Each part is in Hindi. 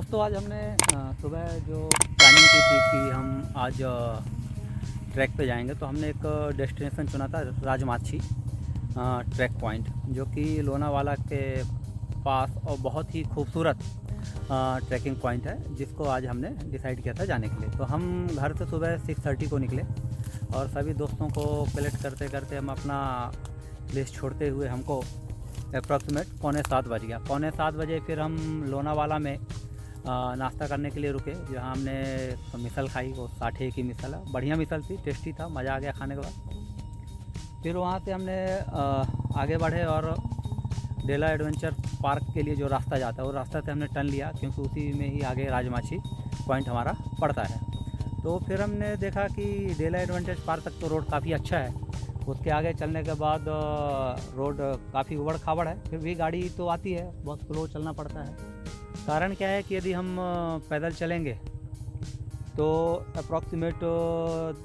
दोस्तों आज हमने सुबह जो प्लानिंग की थी कि हम आज ट्रैक पे जाएंगे, तो हमने एक डेस्टिनेशन चुना था राजमाछी ट्रैक पॉइंट, जो कि लोनावाला के पास और बहुत ही खूबसूरत ट्रैकिंग पॉइंट है, जिसको आज हमने डिसाइड किया था जाने के लिए। तो हम घर से सुबह 6:30 को निकले और सभी दोस्तों को कलेक्ट करते करते हम अपना प्लेस छोड़ते हुए हमको अप्रॉक्सीमेट 6:45 बज गया। 6:45 बजे फिर हम लोनावाला में नाश्ता करने के लिए रुके, जहाँ हमने मिसल खाई। वो 60 की मिसल है, बढ़िया मिसल थी, टेस्टी था, मज़ा आ गया खाने के बाद। फिर वहाँ से हमने आगे बढ़े और डेला एडवेंचर पार्क के लिए जो रास्ता जाता है वो रास्ता से हमने टर्न लिया, क्योंकि उसी में ही आगे राजमाछी पॉइंट हमारा पड़ता है। तो फिर हमने देखा कि डेला एडवेंचर पार्क तक तो रोड काफ़ी अच्छा है, उसके आगे चलने के बाद रोड काफ़ी उबड़ खाबड़ है, फिर भी गाड़ी तो आती है, बहुत स्लो चलना पड़ता है। कारण क्या है कि यदि हम पैदल चलेंगे तो अप्रॉक्सीमेट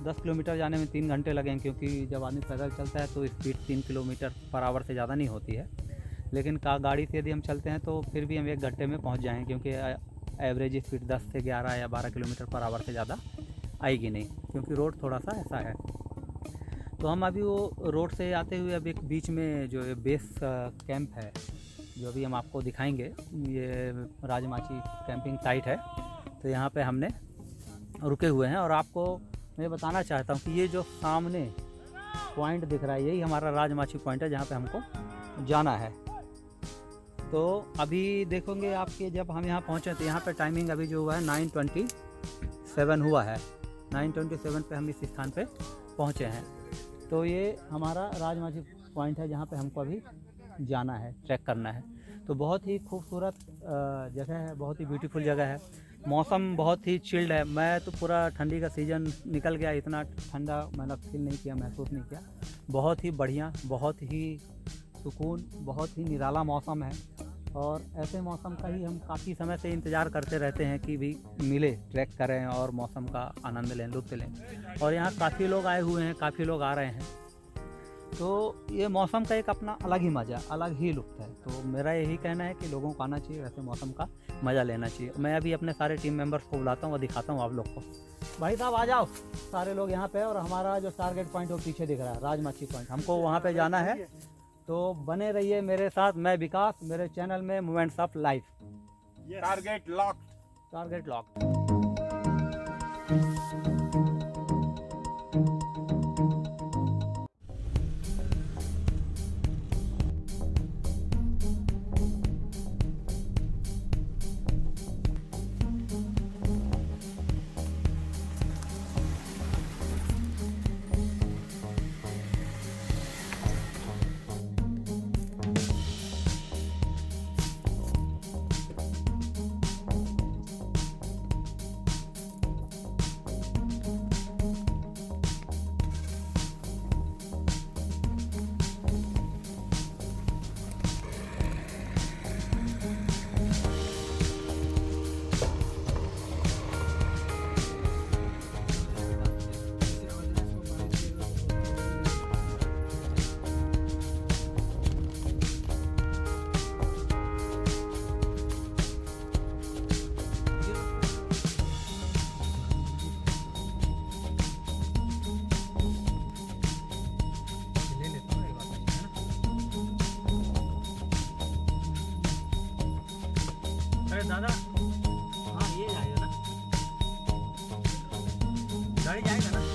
10 किलोमीटर जाने में 3 घंटे लगेंगे, क्योंकि जब आदमी पैदल चलता है तो स्पीड 3 किलोमीटर पर आवर से ज़्यादा नहीं होती है। लेकिन गाड़ी से यदि हम चलते हैं तो फिर भी हम 1 घंटे में पहुंच जाएंगे, क्योंकि एवरेज स्पीड 10 से 11 या 12 किलोमीटर पर आवर से ज़्यादा आएगी नहीं, क्योंकि रोड थोड़ा सा ऐसा है। तो हम अभी वो रोड से आते हुए अब एक बीच में जो बेस कैंप है, जो अभी हम आपको दिखाएंगे, ये राजमाछी कैंपिंग साइट है। तो यहाँ पे हमने रुके हुए हैं और आपको मैं बताना चाहता हूँ कि ये जो सामने पॉइंट दिख रहा है यही हमारा राजमाछी पॉइंट है, जहाँ पे हमको जाना है। तो अभी देखोगे आपके, जब हम यहाँ पहुँचे तो यहाँ पे टाइमिंग अभी जो हुआ है 9:27 हुआ है। 9:27 पे हम इस स्थान पे पहुँचे हैं। तो ये हमारा राजमाछी पॉइंट है, जहाँ पे हमको अभी जाना है, ट्रैक करना है। तो बहुत ही खूबसूरत जगह है, बहुत ही ब्यूटीफुल जगह है। मौसम बहुत ही चिल्ड है। मैं तो पूरा ठंडी का सीज़न निकल गया, इतना ठंडा मैंने फील नहीं किया, महसूस नहीं किया। बहुत ही बढ़िया, बहुत ही सुकून, बहुत ही निराला मौसम है। और ऐसे मौसम का ही हम काफ़ी समय से इंतज़ार करते रहते हैं कि भी मिले, ट्रैक करें और मौसम का आनंद लें, लुत्फ़ लें। और यहाँ काफ़ी लोग आए हुए हैं, काफ़ी लोग आ रहे हैं। तो ये मौसम का एक अपना अलग ही मज़ा, अलग ही लुत्फ़ है। तो मेरा यही कहना है कि लोगों को आना चाहिए, वैसे मौसम का मज़ा लेना चाहिए। मैं अभी अपने सारे टीम मेंबर्स को बुलाता हूँ और दिखाता हूँ आप लोग को। भाई साहब आ जाओ, सारे लोग यहाँ पे। और हमारा जो टारगेट पॉइंट वो पीछे दिख रहा है, राजमाछी पॉइंट, हमको वहाँ पे जाना है। तो बने रहिए मेरे साथ। मैं विकास, मेरे चैनल में moments of life. Target lock. Target lock. अरे दादा, हाँ ये जाएगा ना, गाड़ी जाएगा ना।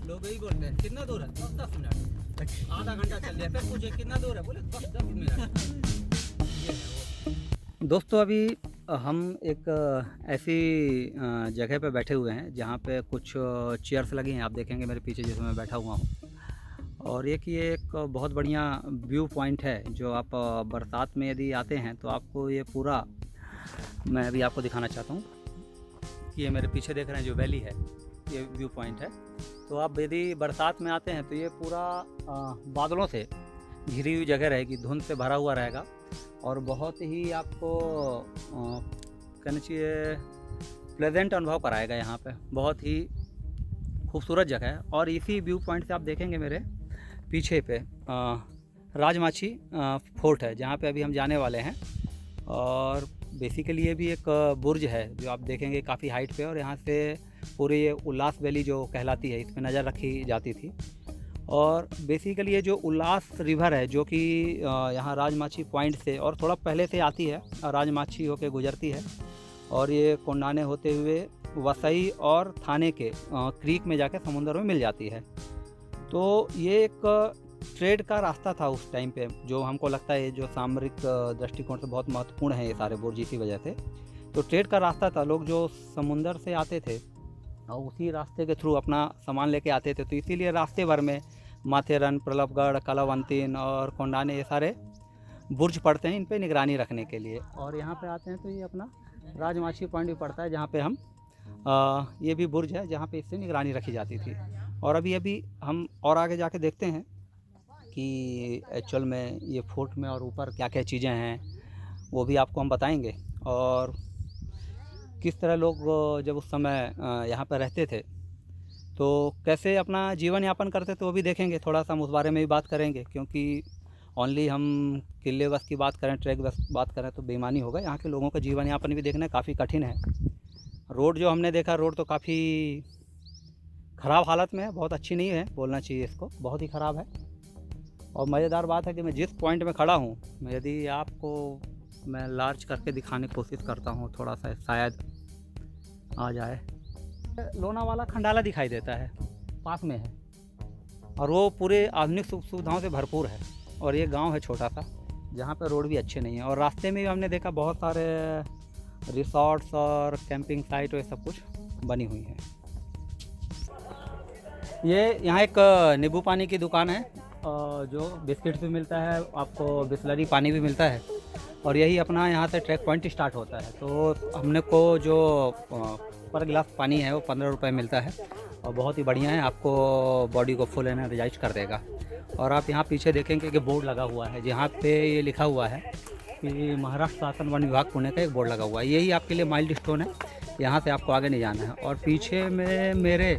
लोग यही बोलते हैं, कितना दूर है? 10 मिनट, आधा घंटा चल लिया, फिर पूछे कितना दूर है, बोले 10 मिनट। ये है वो। दोस्तों अभी हम एक ऐसी जगह पे बैठे हुए हैं जहाँ पे कुछ चेयर्स लगी हैं, आप देखेंगे मेरे पीछे जिसमें मैं बैठा हुआ हूँ। और ये एक बहुत बढ़िया व्यू पॉइंट है, जो आप बरसात में यदि आते हैं तो आपको ये पूरा, मैं अभी आपको दिखाना चाहता हूँ कि ये मेरे पीछे देख रहे हैं जो वैली है, ये व्यू पॉइंट है। तो आप यदि बरसात में आते हैं तो ये पूरा बादलों से घिरी हुई जगह रहेगी, धुंध से भरा हुआ रहेगा और बहुत ही आपको कहना चाहिए प्लेजेंट अनुभव कराएगा। यहाँ पे बहुत ही खूबसूरत जगह है और इसी व्यू पॉइंट से आप देखेंगे मेरे पीछे पे राजमाछी फोर्ट है, जहाँ पे अभी हम जाने वाले हैं। और बेसिकली ये भी एक बुर्ज है जो आप देखेंगे काफ़ी हाइट पे, और यहाँ से पूरी ये उल्लास वैली जो कहलाती है इस पर नज़र रखी जाती थी। और बेसिकली ये जो उल्लास रिवर है जो कि यहाँ राजमाछी पॉइंट से और थोड़ा पहले से आती है, राजमाछी होके गुजरती है और ये कोंडाने होते हुए वसई और थाने के क्रीक में जाके समुद्र में मिल जाती है। तो ये एक ट्रेड का रास्ता था उस टाइम पे, जो हमको लगता है जो सामरिक दृष्टिकोण से बहुत महत्वपूर्ण है ये सारे बुर्ज इसी वजह से। तो ट्रेड का रास्ता था, लोग जो समुंदर से आते थे और उसी रास्ते के थ्रू अपना सामान लेके आते थे। तो इसीलिए रास्ते भर में माथेरन, प्रतापगढ़, कलावंतीन और कोंडाने ये सारे बुर्ज पड़ते हैं इन पे निगरानी रखने के लिए। और यहाँ पे आते हैं तो ये अपना राजमाछी पॉइंट भी पड़ता है, जहाँ पे हम ये भी बुर्ज है जहाँ पे इससे निगरानी रखी जाती थी। और अभी हम और आगे जाके देखते हैं कि एक्चुअल में ये फोर्ट में और ऊपर क्या क्या चीज़ें हैं वो भी आपको हम बताएंगे, और किस तरह लोग जब उस समय यहाँ पर रहते थे तो कैसे अपना जीवन यापन करते थे वो भी देखेंगे। थोड़ा सा हम उस बारे में भी बात करेंगे, क्योंकि ओनली हम किले बस की बात करें, ट्रैक बस बात करें तो बेईमानी होगा। यहाँ के लोगों का जीवन यापन भी देखना काफ़ी कठिन है। रोड जो हमने देखा, रोड तो काफ़ी ख़राब हालत में है, बहुत अच्छी नहीं है बोलना चाहिए इसको, बहुत ही ख़राब है। और मज़ेदार बात है कि मैं जिस पॉइंट में खड़ा हूँ, यदि आपको मैं लार्ज करके दिखाने की कोशिश करता हूँ, थोड़ा सा शायद आ जाए, लोनावाला खंडाला दिखाई देता है, पास में है और वो पूरे आधुनिक सुख सुविधाओं से भरपूर है। और ये गांव है छोटा सा जहाँ पर रोड भी अच्छे नहीं है, और रास्ते में भी हमने देखा बहुत सारे रिसोर्ट्स और कैंपिंग साइट और ये सब कुछ बनी हुई है। ये यहाँ एक नींबू पानी की दुकान है जो बिस्किट भी मिलता है आपको, बिस्लरी पानी भी मिलता है, और यही अपना यहाँ से ट्रैक पॉइंट स्टार्ट होता है। तो हमने को जो पर गिलास पानी है वो 15 रुपये मिलता है और बहुत ही बढ़िया है, आपको बॉडी को फुल एनर्जाइज कर देगा। और आप यहाँ पीछे देखेंगे कि बोर्ड लगा हुआ है जहाँ पे ये लिखा हुआ है कि महाराष्ट्र शासन वन विभाग पुणे का एक बोर्ड लगा हुआ है। यही आपके लिए माइल्ड स्टोन है, यहाँ से आपको आगे नहीं जाना है। और पीछे में मेरे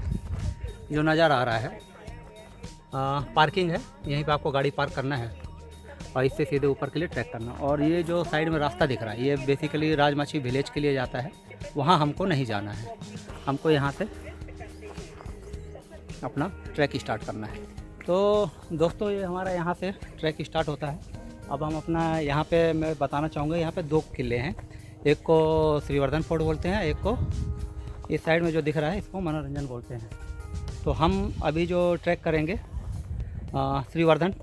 जो नज़र आ रहा है पार्किंग है, यहीं पे आपको गाड़ी पार्क करना है और इससे सीधे ऊपर के लिए ट्रैक करना। और ये जो साइड में रास्ता दिख रहा है ये बेसिकली राजमाछी विलेज के लिए जाता है, वहाँ हमको नहीं जाना है, हमको यहाँ से अपना ट्रैक स्टार्ट करना है। तो दोस्तों ये हमारा यहाँ से ट्रैक स्टार्ट होता है। अब हम अपना यहाँ पे मैं बताना चाहूँगा, यहाँ पे 2 किले हैं, एक को श्रीवर्धन फोर्ट बोलते हैं, एक को इस साइड में जो दिख रहा है इसको मनोरंजन बोलते हैं। तो हम अभी जो ट्रैक करेंगे श्रीवर्धन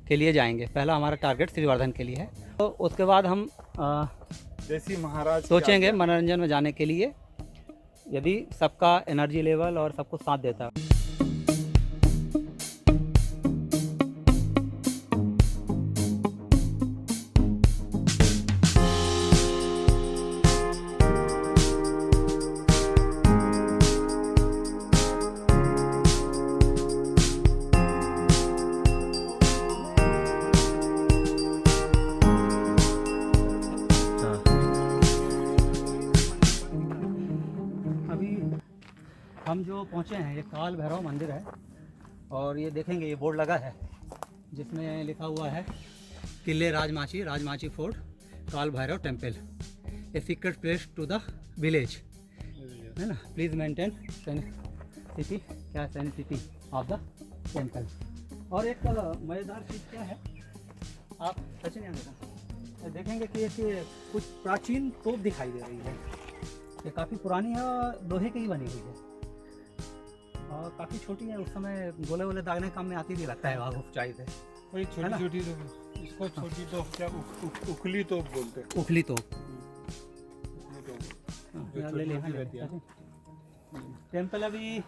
के लिए जाएंगे, पहला हमारा टारगेट श्रीवर्धन के लिए है। तो उसके बाद हम जैसी महाराज सोचेंगे मनोरंजन में जाने के लिए, यदि सबका एनर्जी लेवल और सब कुछ साथ देता है। हम जो पहुँचे हैं ये काल भैरव मंदिर है, और ये देखेंगे ये बोर्ड लगा है जिसमें लिखा हुआ है किले Rajmachi fort, Kaal Bhairav temple, a secret place to the village, है ना, प्लीज़ मेंटेन सैनिसिटी, क्या सैनिसिटी ऑफ द टेम्पल। और एक मज़ेदार चीज़ क्या है, आप सच नहीं देखेंगे कि ये कुछ प्राचीन तोप दिखाई दे रही है, ये काफ़ी पुरानी है और लोहे की ही बनी हुई है और काफ़ी छोटी है। उस समय गोले वोले दागने काम में आती भी लगता है वहाँ ऊंचाई से, वही छोटी छोटी तो इसको छोटी तो क्या उखली तो बोलते हैं, उखली तो जो ले लेना रहती है। टेम्पल अभी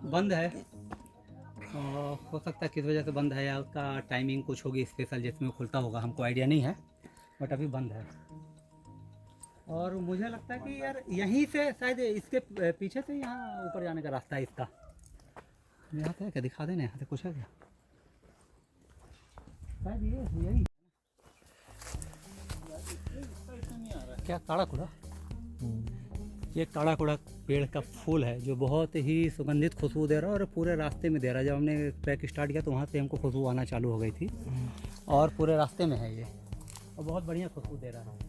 बंद है, हो सकता है किस वजह से बंद है या उसका टाइमिंग कुछ होगी स्पेशल जिसमें खुलता होगा, हमको आइडिया नहीं है, बट अभी बंद है। और मुझे लगता है कि यार यहीं से शायद इसके पीछे से यहाँ ऊपर जाने का रास्ता है इसका, यहाँ से क्या दिखा देना, यहाँ से कुछ है क्या? शायद ये यही क्या काड़ा कुड़ा, ये काड़ा कुड़ा पेड़ का फूल है जो बहुत ही सुगंधित खुशबू दे रहा है और पूरे रास्ते में दे रहा है। जब हमने ट्रैक स्टार्ट किया तो वहाँ से हमको खुशबू आना चालू हो गई थी और पूरे रास्ते में है ये और बहुत बढ़िया खुशबू दे रहा है।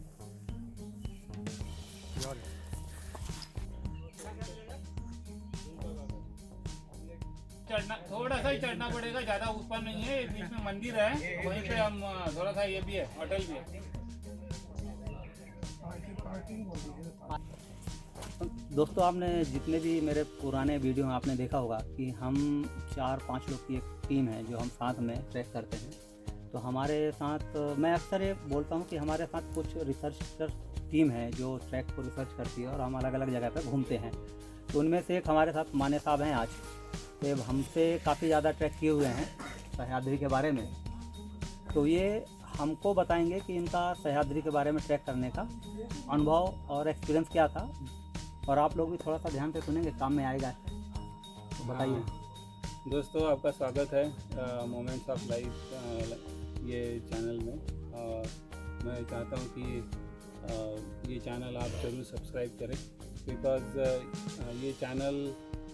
चढ़ना थोड़ा सा ही चढ़ना पड़ेगा, ज़्यादा ऊपर नहीं है। बीच में मंदिर है, वहीं पे हम थोड़ा सा ये भी है, होटल भी है। दोस्तों आपने जितने भी मेरे पुराने वीडियो में आपने देखा होगा कि हम 4-5 लोग की एक टीम है जो हम साथ में ट्रैक करते हैं। तो हमारे साथ मैं अक्सर ये बोलता हूँ कि हमारे साथ कुछ रिसर्चर टीम है जो ट्रैक को रिसर्च करती है और हम अलग अलग जगह पर घूमते हैं। तो उनमें से एक हमारे साथ माने साहब हैं आज, तो हमसे काफ़ी ज़्यादा ट्रैक किए हुए हैं सह्याद्री के बारे में। तो ये हमको बताएंगे कि इनका सह्याद्री के बारे में ट्रैक करने का अनुभव और एक्सपीरियंस क्या था, और आप लोग भी थोड़ा सा ध्यान से सुनेंगे, काम में आएगा। तो बताइए। दोस्तों आपका स्वागत है मोमेंट्स ऑफ लाइफ ये चैनल में। मैं चाहता हूँ कि ये चैनल आप ज़रूर सब्सक्राइब करें, बिकॉज़ ये चैनल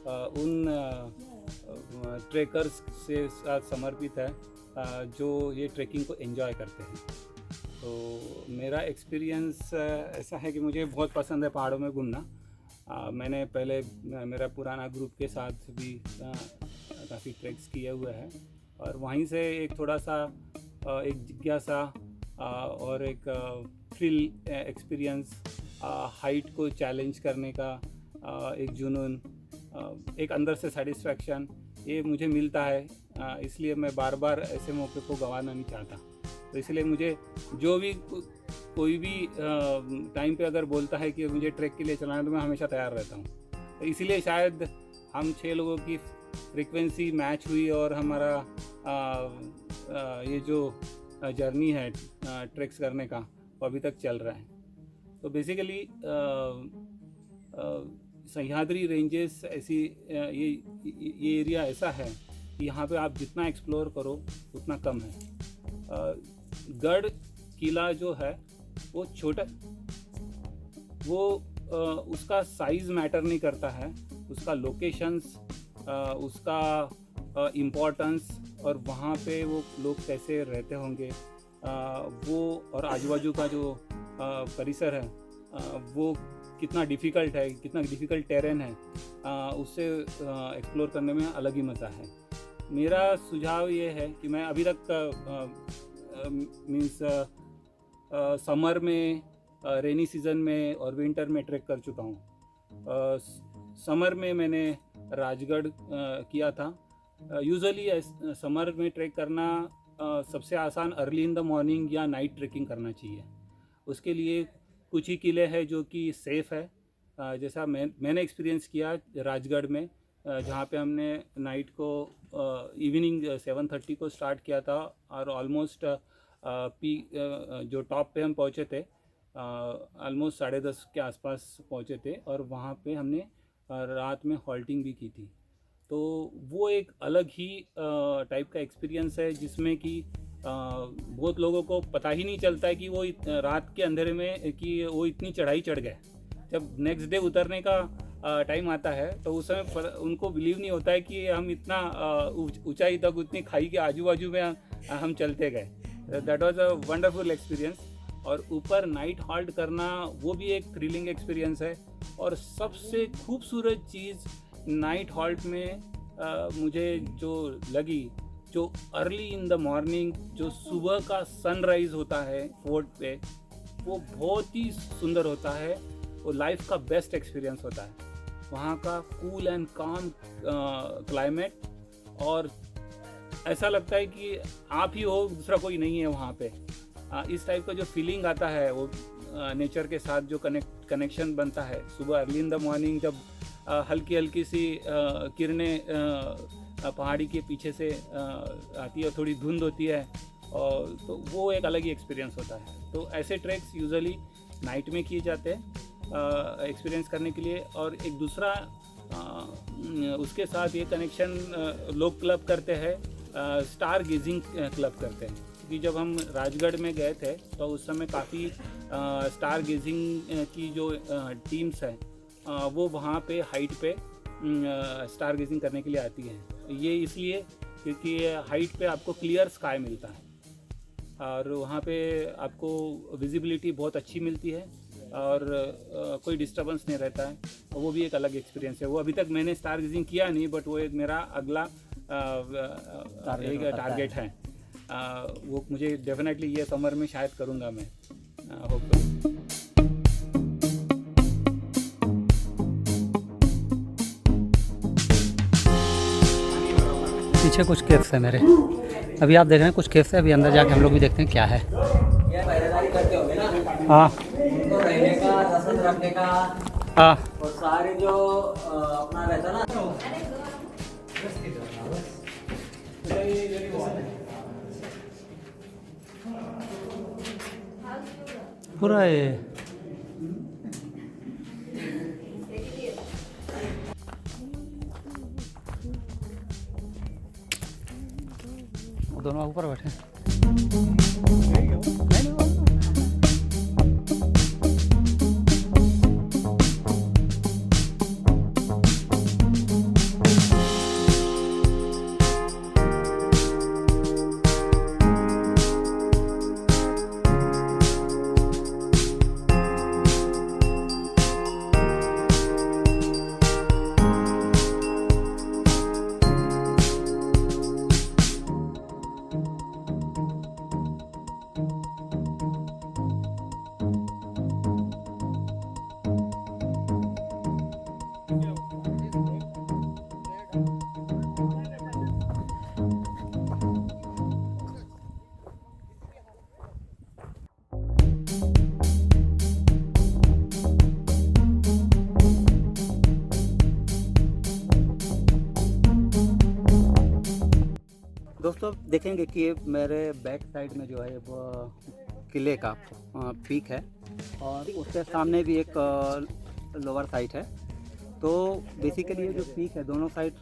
उन ट्रेकर्स से साथ समर्पित है जो ये ट्रैकिंग को एंजॉय करते हैं। तो मेरा एक्सपीरियंस ऐसा है कि मुझे बहुत पसंद है पहाड़ों में घूमना। मैंने पहले मेरा पुराना ग्रुप के साथ भी काफ़ी ट्रैक्स किए हुए हैं और वहीं से एक थोड़ा सा एक जिज्ञासा और एक थ्रिल एक्सपीरियंस, हाइट को चैलेंज करने का एक जुनून, एक अंदर से सेटिस्फैक्शन ये मुझे मिलता है। इसलिए मैं बार बार ऐसे मौके को गंवाना नहीं चाहता। तो इसलिए मुझे जो भी कोई भी टाइम पे अगर बोलता है कि मुझे ट्रैक के लिए चलाना, तो मैं हमेशा तैयार रहता हूँ। तो इसलिए शायद हम 6 लोगों की फ्रीक्वेंसी मैच हुई और हमारा ये जो जर्नी है ट्रैक्स करने का वो अभी तक चल रहा है। तो बेसिकली सह्याद्री रेंजेस ऐसी ये एरिया ऐसा है कि यहाँ पे आप जितना एक्सप्लोर करो उतना कम है। गढ़ किला जो है वो छोटा, वो उसका साइज़ मैटर नहीं करता है, उसका लोकेशंस, उसका इम्पोर्टेंस और वहाँ पे वो लोग कैसे रहते होंगे, वो और आजू बाजू का जो परिसर है वो कितना डिफ़िकल्ट है, कितना डिफ़िकल्ट टेरेन है, उससे एक्सप्लोर करने में अलग ही मज़ा है। मेरा सुझाव ये है कि मैं अभी तक मीन्स समर में, रेनी सीज़न में और विंटर में ट्रैक कर चुका हूँ। समर में मैंने राजगढ़ किया था। यूजुअली समर में ट्रैक करना सबसे आसान अर्ली इन द मॉर्निंग या नाइट ट्रैकिंग करना चाहिए। उसके लिए कुछ ही किले हैं जो कि सेफ़ है। जैसा मैंने एक्सपीरियंस किया राजगढ़ में, जहाँ पे हमने नाइट को इवनिंग 7:30 को स्टार्ट किया था और ऑलमोस्ट जो टॉप पे हम पहुँचे थे ऑलमोस्ट 10:30 के आसपास पहुँचे थे और वहाँ पे हमने रात में हॉल्टिंग भी की थी। तो वो एक अलग ही टाइप का एक्सपीरियंस है जिसमें कि बहुत लोगों को पता ही नहीं चलता है कि वो रात के अंधेरे में कि वो इतनी चढ़ाई चढ़ गए। जब नेक्स्ट डे उतरने का टाइम आता है तो उस समय उनको बिलीव नहीं होता है कि हम इतना ऊंचाई तक, उतनी खाई के आजू बाजू में हम चलते गए। That was a wonderful experience. और ऊपर नाइट हॉल्ट करना वो भी एक थ्रिलिंग एक्सपीरियंस है। और सबसे खूबसूरत चीज़ नाइट हॉल्ट में मुझे जो लगी, जो अर्ली इन द मॉर्निंग जो सुबह का सनराइज़ होता है फोर्ट पे, वो बहुत ही सुंदर होता है। वो लाइफ का बेस्ट एक्सपीरियंस होता है। वहाँ का कूल एंड काम क्लाइमेट, और ऐसा लगता है कि आप ही हो, दूसरा कोई नहीं है वहाँ पे। इस टाइप का जो फीलिंग आता है वो नेचर के साथ जो कनेक्शन बनता है सुबह अर्ली इन द मॉर्निंग, जब हल्की हल्की सी किरणें पहाड़ी के पीछे से आती है, थोड़ी धुंध होती है, और तो वो एक अलग ही एक्सपीरियंस होता है। तो ऐसे ट्रैक्स यूजुअली नाइट में किए जाते हैं एक्सपीरियंस करने के लिए। और एक दूसरा उसके साथ ये कनेक्शन लोग क्लब करते हैं, स्टार गेजिंग क्लब करते हैं। क्योंकि जब हम राजगढ़ में गए थे तो उस समय काफ़ी स्टार गेजिंग की जो टीम्स हैं वो वहाँ पे हाइट पे स्टार गेजिंग करने के लिए आती हैं। ये इसलिए क्योंकि हाइट पे आपको क्लियर स्काई मिलता है और वहाँ पे आपको विजिबिलिटी बहुत अच्छी मिलती है और कोई डिस्टर्बेंस नहीं रहता है। वो भी एक अलग एक्सपीरियंस है। वो अभी तक मैंने स्टार गेजिंग किया नहीं, बट वो एक मेरा अगला एक टारगेट है। वो मुझे डेफिनेटली ये समर में शायद करूँगा मैं, होपफुली। पीछे कुछ केव्स है मेरे, अभी आप देख रहे हैं कुछ केव्स है। अभी अंदर जाके हम लोग भी देखते हैं क्या है। हाँ उनको रहने का, रसद रखने का हाँ और सारे जो अपना रहता ना पूरा ये वो दोनों ऊपर बैठे हैं। दोस्तों देखेंगे कि मेरे बैक साइड में जो है वो किले का पीक है और उसके सामने भी एक लोअर साइड है। तो बेसिकली ये जो पीक है दोनों साइड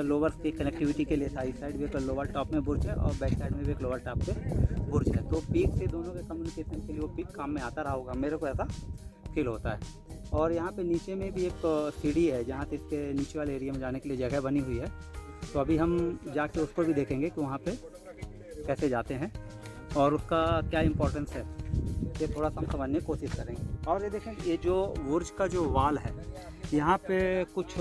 लोअर की कनेक्टिविटी के लिए था। इस साइड भी एक लोअर टॉप में बुर्ज है और बैक साइड में भी एक लोअर टॉप पे बुर्ज है। तो पीक से दोनों के कम्युनिकेशन के लिए वो पीक काम में आता रहा होगा, मेरे को ऐसा फील होता है। और यहाँ पे नीचे में भी एक सीढ़ी है जहाँ से इसके नीचे वाले एरिया में जाने के लिए जगह बनी हुई है। तो अभी हम जाके उसको भी देखेंगे कि वहाँ पे कैसे जाते हैं और उसका क्या इम्पोर्टेंस है, ये थोड़ा सा हम समझने की कोशिश करेंगे। और ये देखें, ये जो बुर्ज का जो वाल है यहाँ पे कुछ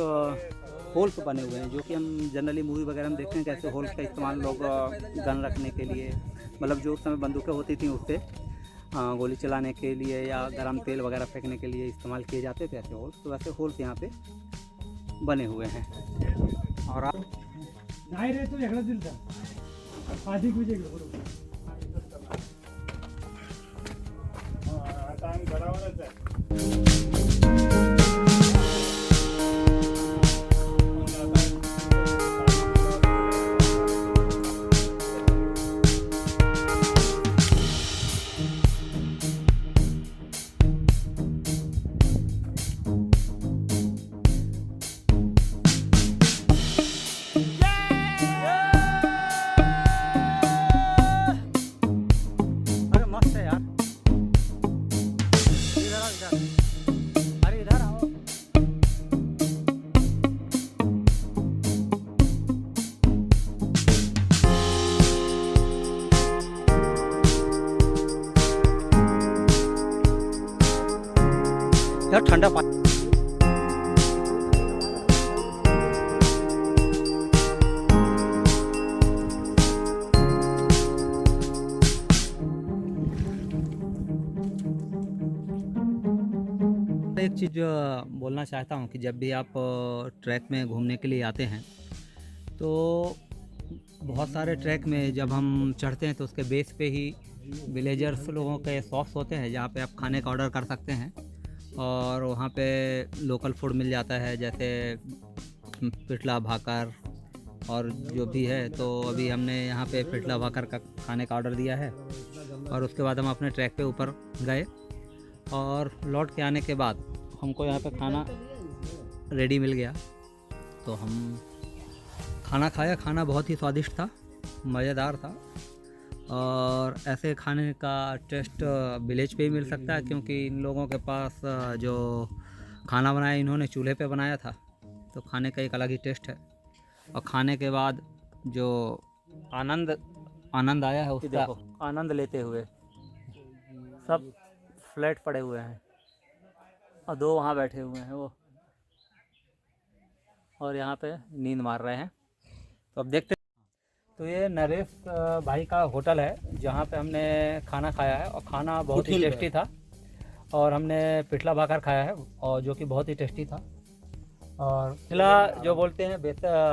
होल्स बने हुए हैं, जो कि हम जनरली मूवी वगैरह में देखते हैं कैसे होल्स का इस्तेमाल लोग गन रखने के लिए, मतलब जो उस समय बंदूकें होती थी उससे गोली चलाने के लिए या गर्म तेल वगैरह फेंकने के लिए इस्तेमाल किए जाते थे ऐसे होल्स। तो वैसे होल्स यहाँ पे बने हुए हैं। और आप नाही रे, तो वेगळाच दिलता आधी कुठे बरोबर आता आम्ही घरावरच आहे। अरे मस्त है यार, इधर आओ इधर, अरे इधर आओ। यार ठंडा पानी एक चीज़ बोलना चाहता हूँ कि जब भी आप ट्रैक में घूमने के लिए आते हैं तो बहुत सारे ट्रैक में जब हम चढ़ते हैं तो उसके बेस पे ही विलेजर्स लोगों के शॉप्स होते हैं जहाँ पे आप खाने का ऑर्डर कर सकते हैं और वहाँ पे लोकल फूड मिल जाता है, जैसे पिटला भाकर और जो भी है। तो अभी हमने यहाँ पे पिटला भाकर का खाने का ऑर्डर दिया है और उसके बाद हम अपने ट्रैक पे ऊपर गए और लौट के आने के बाद हमको यहाँ पे खाना रेडी मिल गया। तो हम खाना खाया, खाना बहुत ही स्वादिष्ट था, मज़ेदार था। और ऐसे खाने का टेस्ट विलेज पे ही मिल सकता है, क्योंकि इन लोगों के पास जो खाना बनाया इन्होंने चूल्हे पे बनाया था, तो खाने का एक अलग ही टेस्ट है। और खाने के बाद जो आनंद आया है उसका आनंद लेते हुए सब फ्लैट पड़े हुए हैं और दो वहाँ बैठे हुए हैं वो, और यहाँ पे नींद मार रहे हैं। तो अब देखते हैं। तो ये नरेश भाई का होटल है जहाँ पे हमने खाना खाया है, और खाना बहुत ही टेस्टी था। और हमने पिठला भाकर खाया है और जो कि बहुत ही टेस्टी था। और पिठला जो बोलते हैं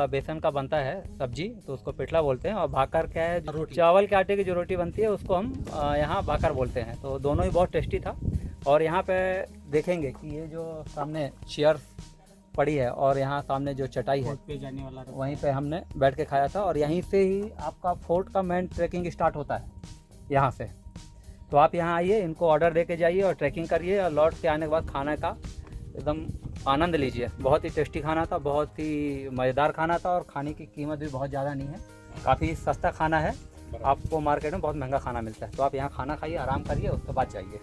बेसन का बनता है सब्जी, तो उसको पिठला बोलते हैं। और भाकर क्या है, चावल के आटे की जो रोटी बनती है उसको हम यहाँ भाकर बोलते हैं। तो दोनों ही बहुत टेस्टी था। और यहाँ पे देखेंगे कि ये जो सामने चेयर पड़ी है और यहाँ सामने जो चटाई है पे जाने वाला वहीं पे हमने बैठ के खाया था। और यहीं से ही आपका फोर्ट का मेन ट्रैकिंग स्टार्ट होता है यहाँ से। तो आप यहाँ आइए, इनको ऑर्डर दे के जाइए और ट्रैकिंग करिए, और लौट के आने के बाद खाने का एकदम आनंद लीजिए। बहुत ही टेस्टी खाना था, बहुत ही मज़ेदार खाना था, और खाने की कीमत भी बहुत ज़्यादा नहीं है, काफ़ी सस्ता खाना है। आपको मार्केट में बहुत महंगा खाना मिलता है। तो आप यहाँ खाना खाइए, आराम करिए, उसके बाद जाइए।